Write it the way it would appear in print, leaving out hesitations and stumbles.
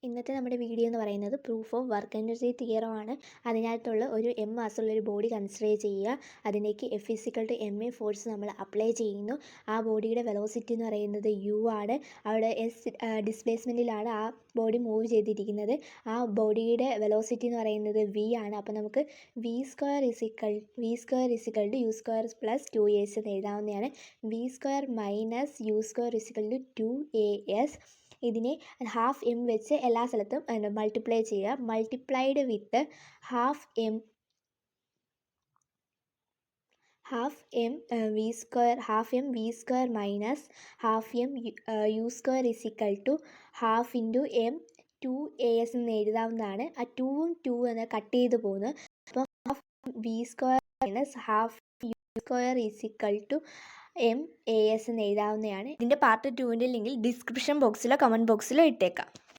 ഇന്നത്തെ നമ്മുടെ വീഡിയോ എന്ന് പറയുന്നത് proof of work energy theorem ആണ്. അതിനകത്തുള്ള ഒരു എം മാസമുള്ളൊരു ബോഡി കൺസിഡർ ചെയ്യുക. അതിലേക്ക് F is equal to M A force നമ്മൾ അപ്ലൈ ചെയ്യുന്നു. ആ ബോഡിയുടെ വെലോസിറ്റി എന്ന് പറയുന്നത് യു ആണ്. അവിടെ എസ് ഡിസ്പ്ലേസ്മെൻറ്റിലാണ് ആ ബോഡി മൂവ് ചെയ്തിരിക്കുന്നത്. ആ ബോഡിയുടെ വെലോസിറ്റി എന്ന് പറയുന്നത് വി ആണ്. അപ്പോൾ നമുക്ക് V square is equal to U square plus 2as എന്ന് എഴുതാവുന്നതാണ്. V square minus U square is equal to 2as. ഇതിനെ ഹാഫ് എം വെച്ച് എല്ലാ സ്ഥലത്തും മൾട്ടിപ്ലൈ ചെയ്യുക. Multiplied with half M V square minus half M U square is equal to half into M 2as എന്ന് എഴുതാവുന്നതാണ്. ആ 2ഉം 2 എന്ന് കട്ട് ചെയ്ത് പോകുന്നു. അപ്പോൾ half V square minus half U square is equal to MAS എന്ന് എഴുതാവുന്നതാണ്. ഇതിൻ്റെ പാർട്ട് 2ൻ്റെ ലിങ്കിൽ ഡിസ്ക്രിപ്ഷൻ ബോക്സിലോ കമൻറ്റ് ബോക്സിലോ ഇട്ടേക്കാം.